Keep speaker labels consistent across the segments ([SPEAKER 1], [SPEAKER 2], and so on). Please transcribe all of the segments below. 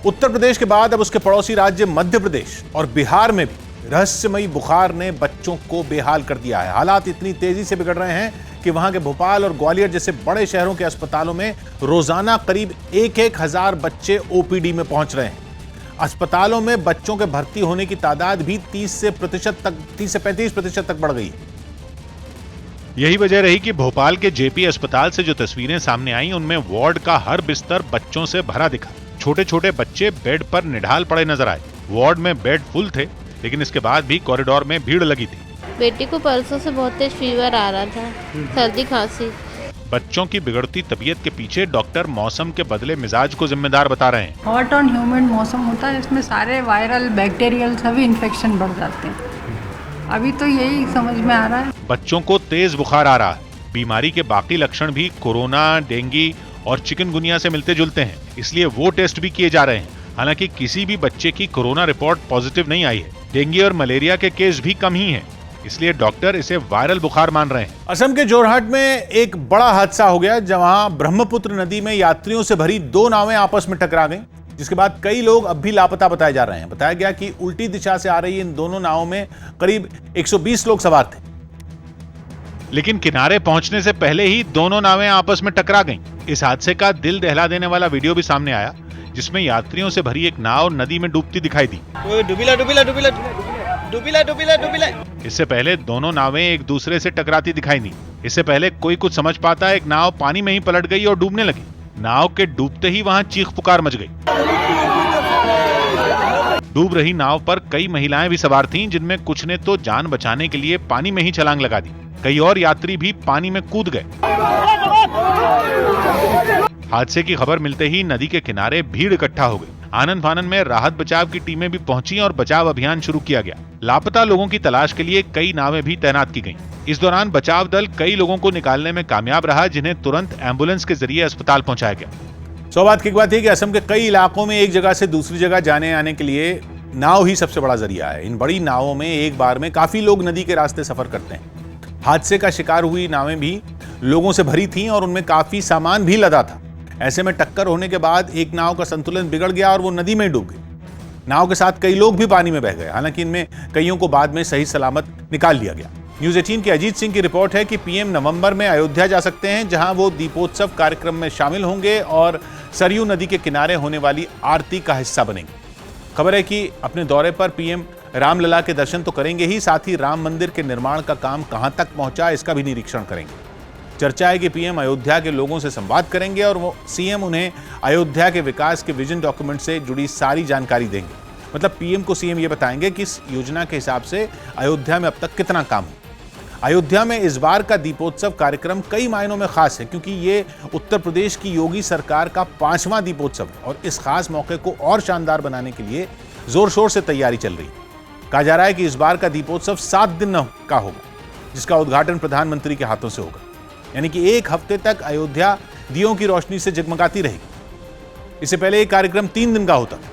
[SPEAKER 1] उत्तर प्रदेश के बाद अब उसके पड़ोसी राज्य मध्य प्रदेश और बिहार में भी रहस्यमयी बुखार ने बच्चों को बेहाल कर दिया है। हालात इतनी तेजी से बिगड़ रहे हैं कि वहां के भोपाल और ग्वालियर जैसे बड़े शहरों के अस्पतालों में रोजाना करीब 1,000 बच्चे ओपीडी में पहुंच रहे हैं। अस्पतालों में बच्चों के भर्ती होने की तादाद भी 30 से 35% तक बढ़ गई।
[SPEAKER 2] यही वजह रही कि भोपाल के जेपी अस्पताल से जो तस्वीरें सामने आई उनमें वार्ड का हर बिस्तर बच्चों से भरा दिखा। छोटे छोटे बच्चे बेड पर निढाल पड़े नजर आए। वार्ड में बेड फुल थे, लेकिन इसके बाद भी कॉरिडोर में भीड़ लगी थी।
[SPEAKER 3] बेटी को परसों से बहुत तेज फीवर आ रहा था, सर्दी खांसी।
[SPEAKER 2] बच्चों की बिगड़ती तबीयत के पीछे डॉक्टर मौसम के बदले मिजाज को जिम्मेदार बता रहे हैं।
[SPEAKER 4] हॉट और ह्यूमिड मौसम होता है, इसमें सारे वायरल बैक्टीरियल सभी इन्फेक्शन बढ़ जाते हैं। अभी तो यही समझ में आ रहा है।
[SPEAKER 2] बच्चों को तेज बुखार आ रहा है। बीमारी के बाकी लक्षण भी कोरोना, डेंगू और चिकनगुनिया से मिलते जुलते हैं, इसलिए वो टेस्ट भी किए जा रहे हैं। हालांकि किसी भी बच्चे की कोरोना रिपोर्ट पॉजिटिव नहीं आई है। डेंगू और मलेरिया के केस भी कम ही हैं, इसलिए डॉक्टर इसे वायरल बुखार मान रहे हैं।
[SPEAKER 1] असम के जोरहाट में एक बड़ा हादसा हो गया, जहां ब्रह्मपुत्र नदी में यात्रियों से भरी 2 नावें आपस में टकरा गईं, जिसके बाद कई लोग अब भी लापता बताए जा रहे हैं। बताया गया कि उल्टी दिशा से आ रही इन दोनों नावों में करीब 120 लोग सवार थे,
[SPEAKER 2] लेकिन किनारे पहुंचने से पहले ही दोनों नावें आपस में टकरा गईं। इस हादसे का दिल दहला देने वाला वीडियो भी सामने आया, जिसमें यात्रियों से भरी एक नाव नदी में डूबती दिखाई दी। डुबिला। इससे पहले दोनों नावें एक दूसरे से टकराती दिखाई दी। इससे पहले कोई कुछ समझ पाता, एक नाव पानी में ही पलट गई और डूबने लगी। नाव के डूबते ही वहां चीख पुकार मच गई। डूब रही नाव पर कई महिलाएं भी सवार थीं, जिनमें कुछ ने तो जान बचाने के लिए पानी में ही छलांग लगा दी। कई और यात्री भी पानी में कूद गए। हादसे की खबर मिलते ही नदी के किनारे भीड़ इकट्ठा हो गई। आनन फानन में राहत बचाव की टीमें भी पहुंची और बचाव अभियान शुरू किया गया। लापता लोगों की तलाश के लिए कई नावें भी तैनात की गईं। इस दौरान बचाव दल कई लोगों को निकालने में कामयाब रहा, जिन्हें तुरंत एम्बुलेंस के जरिए अस्पताल पहुंचाया गया।
[SPEAKER 1] सौभाग्य की बात है कि असम के कई इलाकों में एक जगह से दूसरी जगह जाने आने के लिए नाव ही सबसे बड़ा जरिया है। इन बड़ी नावों में एक बार में काफी लोग नदी के रास्ते सफर करते हैं। हादसे का शिकार हुई नावें भी लोगों से भरी थीं और उनमें काफी सामान भी लदा था। ऐसे में टक्कर होने के बाद एक नाव का संतुलन बिगड़ गया और वो नदी में डूब गई। नाव के साथ कई लोग भी पानी में बह गए। हालांकि इनमें कईयों को बाद में सही सलामत निकाल लिया गया। न्यूज़ 18 के अजीत सिंह की रिपोर्ट है कि पीएम नवंबर में अयोध्या जा सकते हैं, जहां वो दीपोत्सव कार्यक्रम में शामिल होंगे और सरयू नदी के किनारे होने वाली आरती का हिस्सा बनेंगे। खबर है कि अपने दौरे पर पीएम रामलला के दर्शन तो करेंगे ही, साथ ही राम मंदिर के निर्माण का काम कहां तक पहुंचा इसका भी निरीक्षण करेंगे। चर्चा है कि पीएम अयोध्या के लोगों से संवाद करेंगे और वो सीएम उन्हें अयोध्या के विकास के विजन डॉक्यूमेंट से जुड़ी सारी जानकारी देंगे। मतलब पीएम को सीएम ये बताएंगे कि इस योजना के हिसाब से अयोध्या में अब तक कितना काम है। अयोध्या में इस बार का दीपोत्सव कार्यक्रम कई मायनों में खास है, क्योंकि ये उत्तर प्रदेश की योगी सरकार का 5वां दीपोत्सव है और इस खास मौके को और शानदार बनाने के लिए जोर शोर से तैयारी चल रही है। कहा जा रहा है कि इस बार का दीपोत्सव 7 दिन का होगा, जिसका उद्घाटन प्रधानमंत्री के हाथों से होगा। यानी कि 1 हफ्ते तक अयोध्या दियों की रोशनी से जगमगाती रहेगी। इससे पहले ये कार्यक्रम 3 दिन का होता था।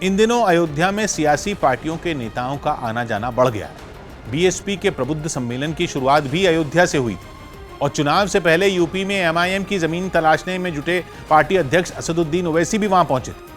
[SPEAKER 1] इन दिनों अयोध्या में सियासी पार्टियों के नेताओं का आना जाना बढ़ गया है। बीएसपी के प्रबुद्ध सम्मेलन की शुरुआत भी अयोध्या से हुई थी और चुनाव से पहले यूपी में एमआईएम की जमीन तलाशने में जुटे पार्टी अध्यक्ष असदुद्दीन ओवैसी भी वहां पहुंचे थे।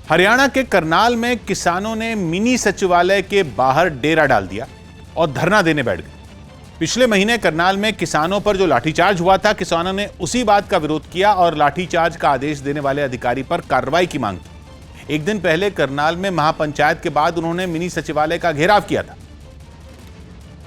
[SPEAKER 1] हरियाणा के करनाल में किसानों ने मिनी सचिवालय के बाहर डेरा डाल दिया और धरना देने बैठ गए। पिछले महीने करनाल में किसानों पर जो लाठीचार्ज हुआ था, किसानों ने उसी बात का विरोध किया और लाठीचार्ज का आदेश देने वाले अधिकारी पर कार्रवाई की मांग की। एक दिन पहले करनाल में महापंचायत के बाद उन्होंने मिनी सचिवालय का घेराव किया था,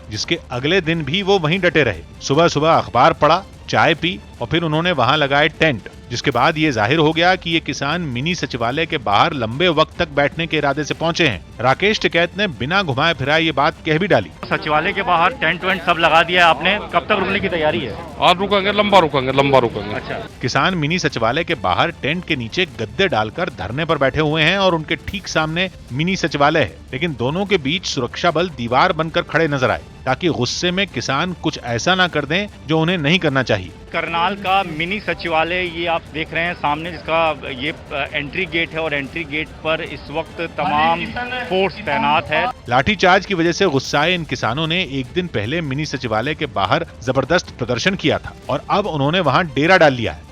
[SPEAKER 2] जिसके अगले दिन भी वो वहीं डटे रहे। सुबह सुबह अखबार पढ़ा, चाय पी और फिर उन्होंने वहां लगाए टेंट, जिसके बाद ये जाहिर हो गया कि ये किसान मिनी सचिवालय के बाहर लंबे वक्त तक बैठने के इरादे से पहुंचे हैं। राकेश टिकैत ने बिना घुमाए फिराए ये बात कह भी डाली।
[SPEAKER 5] सचिवालय के बाहर टेंट वेंट सब लगा दिया है आपने, कब तक रुकने की तैयारी है?
[SPEAKER 6] और रुकेंगे, लंबा रुकेंगे।
[SPEAKER 5] अच्छा।
[SPEAKER 2] किसान मिनी सचिवालय के बाहर टेंट के नीचे गद्दे डालकर धरने पर बैठे हुए हैं और उनके ठीक सामने मिनी सचिवालय है, लेकिन दोनों के बीच सुरक्षा बल दीवार बनकर खड़े नजर आए, ताकि गुस्से में किसान कुछ ऐसा ना कर दें जो उन्हें नहीं करना चाहिए।
[SPEAKER 5] करनाल का मिनी सचिवालय ये आप देख रहे हैं सामने, जिसका ये एंट्री गेट है और एंट्री गेट पर इस वक्त तमाम फोर्स तैनात है।
[SPEAKER 2] लाठीचार्ज की वजह से गुस्साए इन किसानों ने एक दिन पहले मिनी सचिवालय के बाहर जबरदस्त प्रदर्शन किया था और अब उन्होंने वहां डेरा डाल लिया है।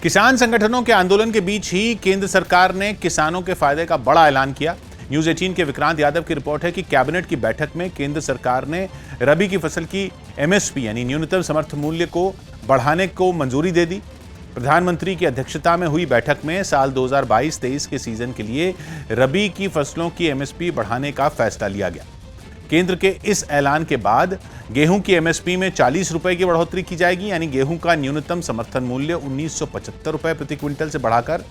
[SPEAKER 1] किसान संगठनों के आंदोलन के बीच ही केंद्र सरकार ने किसानों के फायदे का बड़ा ऐलान किया। न्यूज 18 के विक्रांत यादव की रिपोर्ट है कि कैबिनेट की बैठक में केंद्र सरकार ने रबी की फसल की एमएसपी यानी न्यूनतम समर्थन मूल्य को बढ़ाने को मंजूरी दे दी। प्रधानमंत्री की अध्यक्षता में हुई बैठक में साल 2022-23 के सीजन के लिए रबी की फसलों की एमएसपी बढ़ाने का फैसला लिया गया। केंद्र के इस ऐलान के बाद गेहूं की एमएसपी में 40 रुपए की बढ़ोतरी की जाएगी, यानी गेहूं का न्यूनतम समर्थन मूल्य 1975 रुपए प्रति क्विंटल से बढ़ाकर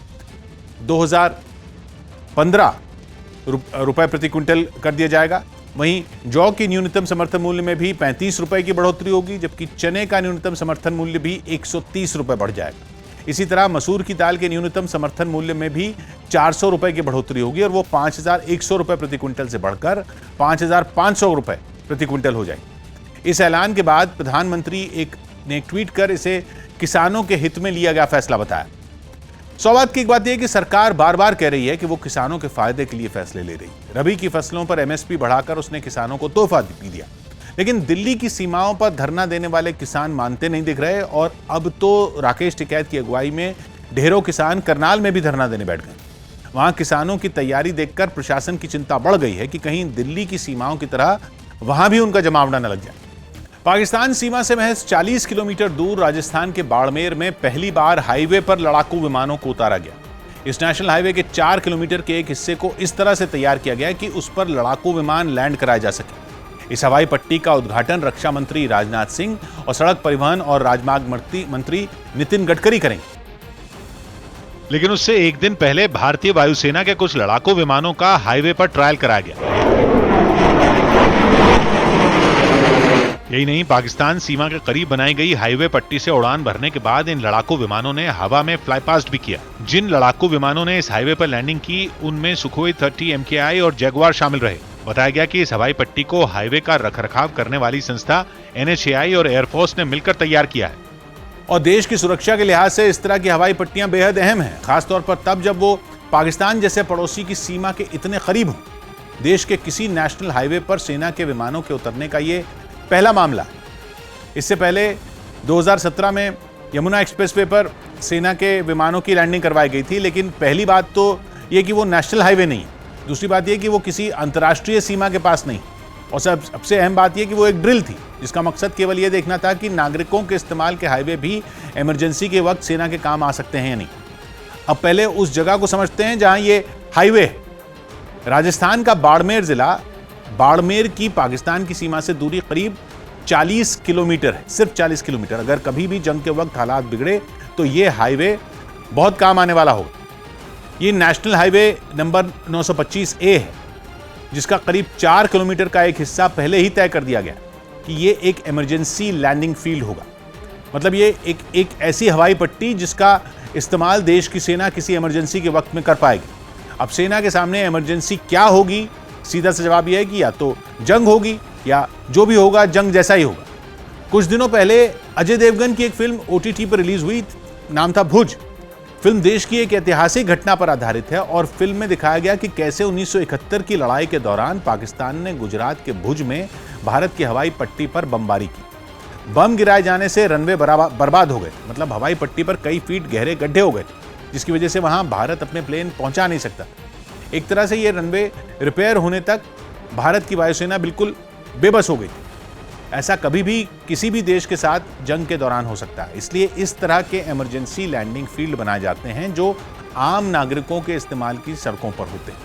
[SPEAKER 1] 2015 रुपए प्रति क्विंटल कर दिया जाएगा। वहीं जौ की न्यूनतम समर्थन मूल्य में भी 35 रुपए की बढ़ोतरी होगी, जबकि चने का न्यूनतम समर्थन मूल्य भी 130 रुपए बढ़ जाएगा। इसी तरह मसूर की दाल के न्यूनतम समर्थन मूल्य में भी 400 रुपए की बढ़ोतरी होगी और वो 5,100 रुपए प्रति क्विंटल से बढ़कर 5,500 रुपए प्रति क्विंटल हो जाएगी। इस ऐलान के बाद प्रधानमंत्री ने एक ट्वीट कर इसे किसानों के हित में लिया गया फैसला बताया। सौभाग्य की एक बात यह है कि सरकार बार बार कह रही है कि वो किसानों के फायदे के लिए फैसले ले रही है। रबी की फसलों पर एमएसपी बढ़ाकर उसने किसानों को तोहफा भी दिया, लेकिन दिल्ली की सीमाओं पर धरना देने वाले किसान मानते नहीं दिख रहे और अब तो राकेश टिकैत की अगुवाई में ढेरों किसान करनाल में भी धरना देने बैठ गए। वहां किसानों की तैयारी देखकर प्रशासन की चिंता बढ़ गई है कि कहीं दिल्ली की सीमाओं की तरह वहां भी उनका जमावड़ा न लग जाए। पाकिस्तान सीमा से महज 40 किलोमीटर दूर राजस्थान के बाड़मेर में पहली बार हाईवे पर लड़ाकू विमानों को उतारा गया। इस नेशनल हाईवे के 4 किलोमीटर के एक हिस्से को इस तरह से तैयार किया गया कि उस पर लड़ाकू विमान लैंड कराए जा सके। इस हवाई पट्टी का उद्घाटन रक्षा मंत्री राजनाथ सिंह और सड़क परिवहन और राजमार्ग मंत्री नितिन गडकरी करेंगे।
[SPEAKER 2] लेकिन उससे एक दिन पहले भारतीय वायुसेना के कुछ लड़ाकू विमानों का हाईवे पर ट्रायल कराया गया। यही नहीं, पाकिस्तान सीमा के करीब बनाई गई हाईवे पट्टी से उड़ान भरने के बाद इन लड़ाकू विमानों ने हवा में फ्लाई पास्ट भी किया। जिन लड़ाकू विमानों ने इस हाईवे पर लैंडिंग की उनमें सुखोई 30 MKI और जगुआर शामिल रहे। बताया गया कि इस हवाई पट्टी को हाईवे का रखरखाव करने वाली संस्था NHAI और एयरफोर्स ने मिलकर तैयार किया है।
[SPEAKER 1] और देश की सुरक्षा के लिहाज से इस तरह की हवाई पट्टियां बेहद अहम हैं, खासतौर पर तब जब वो पाकिस्तान जैसे पड़ोसी की सीमा के इतने करीब हों। देश के किसी नेशनल हाईवे पर सेना के विमानों के उतरने का ये पहला मामला। इससे पहले 2017 में यमुना एक्सप्रेसवे पर सेना के विमानों की लैंडिंग करवाई गई थी, लेकिन पहली बात तो ये कि वो नेशनल हाईवे नहीं है, दूसरी बात यह कि वो किसी अंतर्राष्ट्रीय सीमा के पास नहीं, और सबसे अहम बात यह कि वो एक ड्रिल थी जिसका मकसद केवल यह देखना था कि नागरिकों के इस्तेमाल के हाईवे भी इमरजेंसी के वक्त सेना के काम आ सकते हैं या नहीं। अब पहले उस जगह को समझते हैं जहां ये हाईवे है। राजस्थान का बाड़मेर जिला, बाड़मेर की पाकिस्तान की सीमा से दूरी करीब 40 किलोमीटर है, सिर्फ 40 किलोमीटर। अगर कभी भी जंग के वक्त हालात बिगड़े तो ये हाईवे बहुत काम आने वाला होगा। ये नेशनल हाईवे नंबर 925A है, जिसका करीब 4 किलोमीटर का एक हिस्सा पहले ही तय कर दिया गया कि ये एक इमरजेंसी लैंडिंग फील्ड होगा। मतलब ये एक ऐसी हवाई पट्टी जिसका इस्तेमाल देश की सेना किसी इमरजेंसी के वक्त में कर पाएगी। अब सेना के सामने इमरजेंसी क्या होगी, सीधा सा जवाब यह है कि या तो जंग होगी या जो भी होगा जंग जैसा ही होगा। कुछ दिनों पहले अजय देवगन की एक फिल्म OTT पर रिलीज हुई, नाम था भुज। फिल्म देश की एक ऐतिहासिक घटना पर आधारित है और फिल्म में दिखाया गया कि कैसे 1971 की लड़ाई के दौरान पाकिस्तान ने गुजरात के भुज में भारत की हवाई पट्टी पर बमबारी की। बम गिराए जाने से रनवे बर्बाद हो गए, मतलब हवाई पट्टी पर कई फीट गहरे गड्ढे हो गए, जिसकी वजह से वहां भारत अपने प्लेन पहुंचा नहीं सकता। एक तरह से यह रनवे रिपेयर होने तक भारत की वायुसेना बिल्कुल बेबस हो गई। ऐसा कभी भी किसी भी देश के साथ जंग के दौरान हो सकता है, इसलिए इस तरह के इमरजेंसी लैंडिंग फील्ड बनाए जाते हैं जो आम नागरिकों के इस्तेमाल की सड़कों पर होते हैं।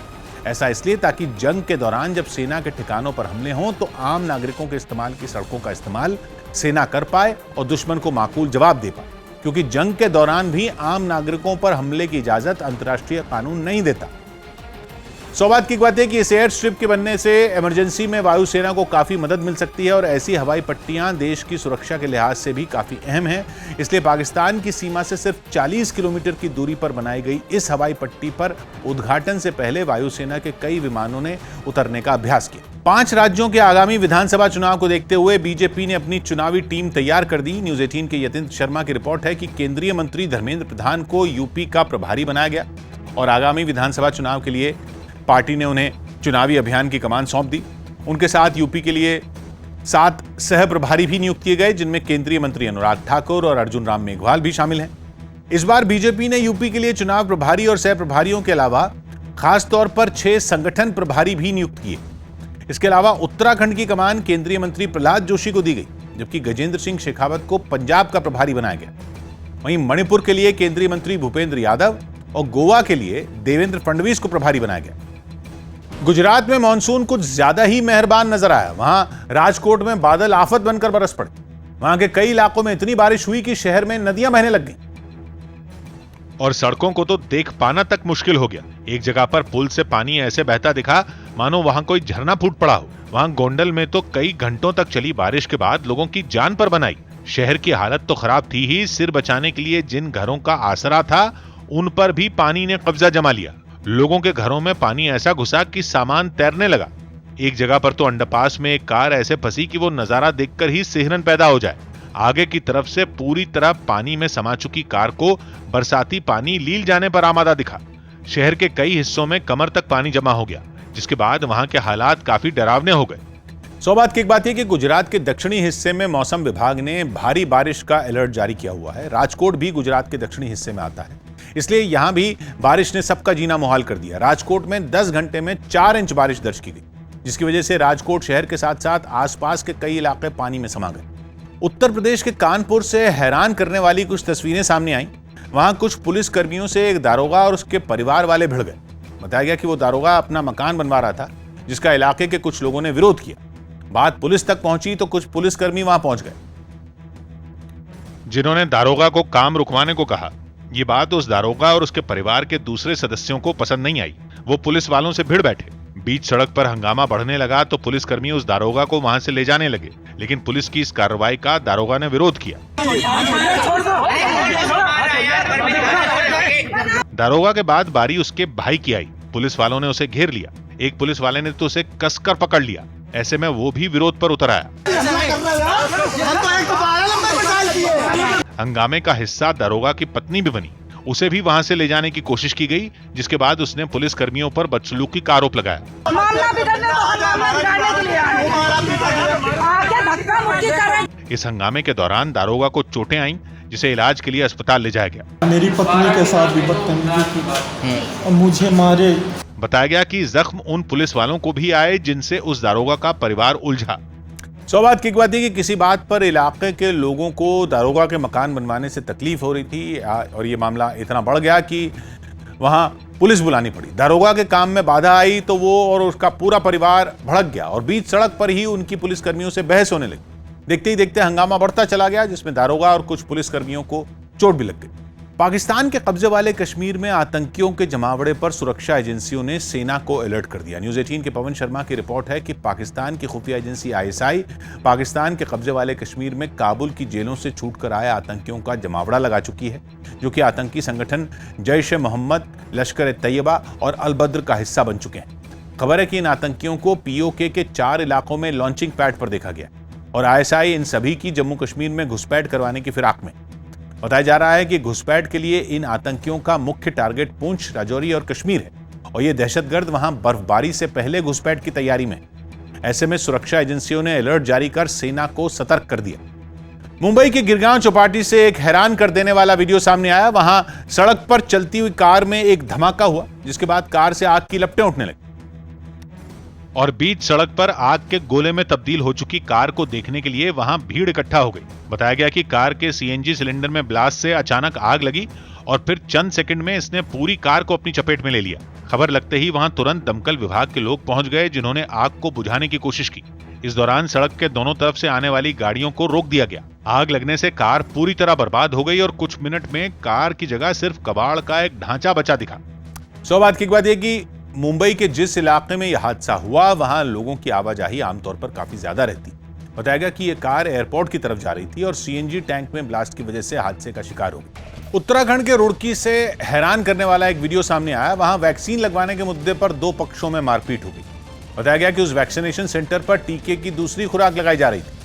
[SPEAKER 1] ऐसा इसलिए ताकि जंग के दौरान जब सेना के ठिकानों पर हमले हों तो आम नागरिकों के इस्तेमाल की सड़कों का इस्तेमाल सेना कर पाए और दुश्मन को माकूल जवाब दे पाए, क्योंकि जंग के दौरान भी आम नागरिकों पर हमले की इजाजत अंतर्राष्ट्रीय कानून नहीं देता। सौभाग्य की बात है कि इस एयर स्ट्रिप के बनने से इमरजेंसी में वायुसेना को काफी मदद मिल सकती है और ऐसी हवाई पट्टियां देश की सुरक्षा के लिहाज से भी काफी अहम हैं। इसलिए पाकिस्तान की सीमा से सिर्फ 40 किलोमीटर की दूरी पर बनाई गई इस हवाई पट्टी पर उद्घाटन से पहले वायुसेना के कई विमानों ने उतरने का अभ्यास किया। 5 राज्यों के आगामी विधानसभा चुनाव को देखते हुए बीजेपी ने अपनी चुनावी टीम तैयार कर दी। न्यूज 18 के यतीन्द्र शर्मा की रिपोर्ट है कि केंद्रीय मंत्री धर्मेंद्र प्रधान को यूपी का प्रभारी बनाया गया और आगामी विधानसभा चुनाव के लिए पार्टी ने उन्हें चुनावी अभियान की कमान सौंप दी। उनके साथ यूपी के लिए 7 सह प्रभारी भी नियुक्त किए गए, जिनमें केंद्रीय मंत्री अनुराग ठाकुर और अर्जुन राम मेघवाल भी शामिल हैं। इस बार बीजेपी ने यूपी के लिए चुनाव प्रभारी और सह प्रभारियों के अलावा खास तौर पर 6 संगठन प्रभारी भी नियुक्त किए। इसके अलावा उत्तराखंड की कमान केंद्रीय मंत्री प्रहलाद जोशी को दी गई, जबकि गजेंद्र सिंह शेखावत को पंजाब का प्रभारी बनाया गया। वहीं मणिपुर के लिए केंद्रीय मंत्री भूपेंद्र यादव और गोवा के लिए देवेंद्र फडणवीस को प्रभारी बनाया गया। गुजरात में मानसून कुछ ज्यादा ही मेहरबान नजर आया। वहां राजकोट में बादल आफत बनकर बरस पड़े। वहां के कई इलाकों में इतनी बारिश हुई कि शहर में नदियां बहने लग गईं।
[SPEAKER 2] और सड़कों को तो देख पाना तक मुश्किल हो गया। एक जगह पर पुल से पानी ऐसे बहता दिखा मानो वहां कोई झरना फूट पड़ा हो। वहां गोंडल में तो कई घंटों तक चली बारिश के बाद लोगों की जान पर बनाई। शहर की हालत तो खराब थी ही, सिर बचाने के लिए जिन घरों का आसरा था उन पर भी पानी ने कब्जा जमा लिया। लोगों के घरों में पानी ऐसा घुसा कि सामान तैरने लगा। एक जगह पर तो अंडरपास में एक कार ऐसे फंसी कि वो नजारा देखकर ही सिहरन पैदा हो जाए। आगे की तरफ से पूरी तरह पानी में समा चुकी कार को बरसाती पानी लील जाने पर आमादा दिखा। शहर के कई हिस्सों में कमर तक पानी जमा हो गया, जिसके बाद वहां के हालात काफी डरावने हो गए।
[SPEAKER 1] सौभाग्य की एक बात यह कि गुजरात के दक्षिणी हिस्से में मौसम विभाग ने भारी बारिश का अलर्ट जारी किया हुआ है। राजकोट भी गुजरात के दक्षिणी हिस्से में आता है, इसलिए यहां भी बारिश ने सबका जीना मुहाल कर दिया। राजकोट में 10 घंटे में 4 इंच बारिश दर्ज की गई, जिसकी वजह से राजकोट शहर के साथ साथ आसपास के कई इलाके पानी में समा गए। उत्तर प्रदेश के कानपुर से हैरान करने वाली कुछ तस्वीरें सामने आई। वहां कुछ पुलिस कर्मियों से एक दारोगा और उसके परिवार वाले भिड़ गए। बताया गया कि वो दारोगा अपना मकान बनवा रहा था, जिसका इलाके के कुछ लोगों ने विरोध किया। बात पुलिस तक पहुंची तो कुछ पुलिसकर्मी वहां पहुंच गए,
[SPEAKER 2] जिन्होंने दारोगा को काम रुकवाने को कहा। ये बात उस दारोगा और उसके परिवार के दूसरे सदस्यों को पसंद नहीं आई। वो पुलिस वालों से भिड़ बैठे। बीच सड़क पर हंगामा बढ़ने लगा तो पुलिसकर्मी उस दारोगा को वहां से ले जाने लगे, लेकिन पुलिस की इस कार्रवाई का दारोगा ने विरोध किया। दारोगा के बाद बारी उसके भाई की आई। पुलिस वालों ने उसे घेर लिया। एक पुलिस वाले ने तो उसे कसकर पकड़ लिया। ऐसे में वो भी विरोध पर उतर आया। हंगामे का हिस्सा दारोगा की पत्नी भी बनी। उसे भी वहां से ले जाने की कोशिश की गई, जिसके बाद उसने पुलिस कर्मियों पर बदसलूकी का आरोप लगाया। इस हंगामे के दौरान दारोगा को चोटें आईं, जिसे इलाज के लिए अस्पताल ले जाया गया।
[SPEAKER 7] मेरी पत्नी के साथ भी बदतमीजी की और मुझे मारे।
[SPEAKER 2] बताया गया कि जख्म उन पुलिस वालों को भी आए जिनसे उस दारोगा का परिवार उलझा।
[SPEAKER 1] सौभाग्य की बात है कि किसी बात पर इलाके के लोगों को दारोगा के मकान बनवाने से तकलीफ हो रही थी और ये मामला इतना बढ़ गया कि वहां पुलिस बुलानी पड़ी। दारोगा के काम में बाधा आई तो वो और उसका पूरा परिवार भड़क गया और बीच सड़क पर ही उनकी पुलिसकर्मियों से बहस होने लगी। देखते ही देखते हंगामा बढ़ता चला गया, जिसमें दारोगा और कुछ पुलिसकर्मियों को चोट भी लग गई। पाकिस्तान के कब्जे वाले कश्मीर में आतंकियों के जमावड़े पर सुरक्षा एजेंसियों ने सेना को अलर्ट कर दिया। न्यूज़ 18 के पवन शर्मा की रिपोर्ट है कि पाकिस्तान की खुफिया एजेंसी ISI पाकिस्तान के कब्जे वाले कश्मीर में काबुल की जेलों से छूटकर आए आतंकियों का जमावड़ा लगा चुकी है, जो कि आतंकी संगठन जैश-ए-मोहम्मद, लश्कर-ए-तैयबा और अल-बद्र का हिस्सा बन चुके हैं। खबर है कि इन आतंकियों को POK के 4 इलाकों में लॉन्चिंग पैड पर देखा गया और ISI इन सभी की जम्मू कश्मीर में घुसपैठ करवाने की फिराक में। बताया जा रहा है कि घुसपैठ के लिए इन आतंकियों का मुख्य टारगेट पुंछ, राजौरी और कश्मीर है और ये दहशतगर्द वहां बर्फबारी से पहले घुसपैठ की तैयारी में। ऐसे में सुरक्षा एजेंसियों ने अलर्ट जारी कर सेना को सतर्क कर दिया। मुंबई के गिरगांव चौपाटी से एक हैरान कर देने वाला वीडियो सामने आया। वहां सड़क पर चलती हुई कार में एक धमाका हुआ, जिसके बाद कार से आग की लपटें उठने लगी
[SPEAKER 2] और बीच सड़क पर आग के गोले में तब्दील हो चुकी कार को देखने के लिए वहां भीड़ इकट्ठा हो गई। बताया गया कि कार के CNG सिलेंडर में ब्लास्ट से अचानक आग लगी और फिर चंद सेकंड में इसने पूरी कार को अपनी चपेट में ले लिया। खबर लगते ही वहां तुरंत दमकल विभाग के लोग पहुंच गए, जिन्होंने आग को बुझाने की कोशिश की। इस दौरान सड़क के दोनों तरफ से आने वाली गाड़ियों को रोक दिया गया। आग लगने से कार पूरी तरह बर्बाद हो गई और कुछ मिनट में कार की जगह सिर्फ कबाड़ का एक ढांचा बचा दिखा।
[SPEAKER 1] सौभाग्य की बात यह कि मुंबई के जिस इलाके में यह हादसा हुआ वहां लोगों की आवाजाही आमतौर पर काफी ज्यादा रहती। बताया गया कि यह कार एयरपोर्ट की तरफ जा रही थी और CNG टैंक में ब्लास्ट की वजह से हादसे का शिकार हो गई। उत्तराखंड के रुड़की से हैरान करने वाला एक वीडियो सामने आया। वहां वैक्सीन लगवाने के मुद्दे पर 2 पक्षों में मारपीट हो गई। बताया गया कि उस वैक्सीनेशन सेंटर पर टीके की दूसरी खुराक लगाई जा रही थी,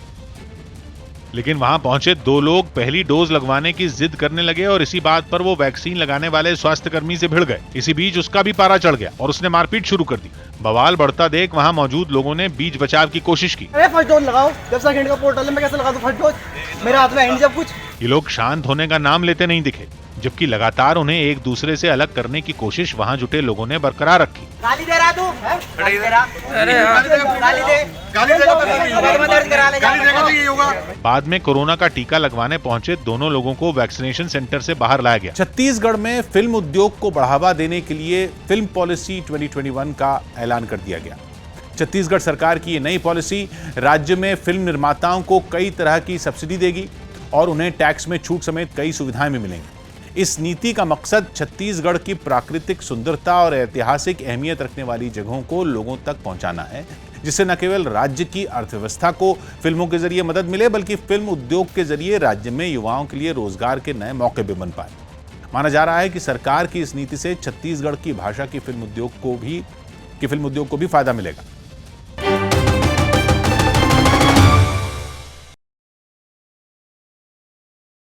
[SPEAKER 2] लेकिन वहां पहुंचे 2 लोग पहली डोज लगवाने की जिद करने लगे और इसी बात पर वो वैक्सीन लगाने वाले स्वास्थ्यकर्मी से भिड़ गए। इसी बीच उसका भी पारा चढ़ गया और उसने मारपीट शुरू कर दी। बवाल बढ़ता देख वहां मौजूद लोगों ने बीच बचाव की कोशिश की।
[SPEAKER 8] फर्स्ट डोज लगाओ, जब सेकंड का पोर्टल है मैं कैसे लगा दूं फर्स्ट डोज, मेरे हाथ में है नहीं जब कुछ।
[SPEAKER 2] ये लोग शांत होने का नाम लेते नहीं दिखे। जबकि लगातार उन्हें एक दूसरे से अलग करने की कोशिश वहां जुटे लोगों ने बरकरार रखी।
[SPEAKER 8] गाली दे रहा तू? गाली दे रहा? गाली दे।
[SPEAKER 2] बाद में कोरोना का टीका लगवाने पहुंचे दोनों लोगों को वैक्सीनेशन सेंटर से बाहर लाया गया।
[SPEAKER 1] छत्तीसगढ़ में फिल्म उद्योग को बढ़ावा देने के लिए फिल्म पॉलिसी 2021 का ऐलान कर दिया गया। छत्तीसगढ़ सरकार की ये नई पॉलिसी राज्य में फिल्म निर्माताओं को कई तरह की सब्सिडी देगी और उन्हें टैक्स में छूट समेत कई सुविधाएं भी मिलेंगी। इस नीति का मकसद छत्तीसगढ़ की प्राकृतिक सुंदरता और ऐतिहासिक अहमियत रखने वाली जगहों को लोगों तक पहुंचाना है, जिससे न केवल राज्य की अर्थव्यवस्था को फिल्मों के जरिए मदद मिले, बल्कि फिल्म उद्योग के जरिए राज्य में युवाओं के लिए रोजगार के नए मौके भी बन पाए। माना जा रहा है कि सरकार की इस नीति से छत्तीसगढ़ की भाषा की फिल्म उद्योग को भी फायदा मिलेगा।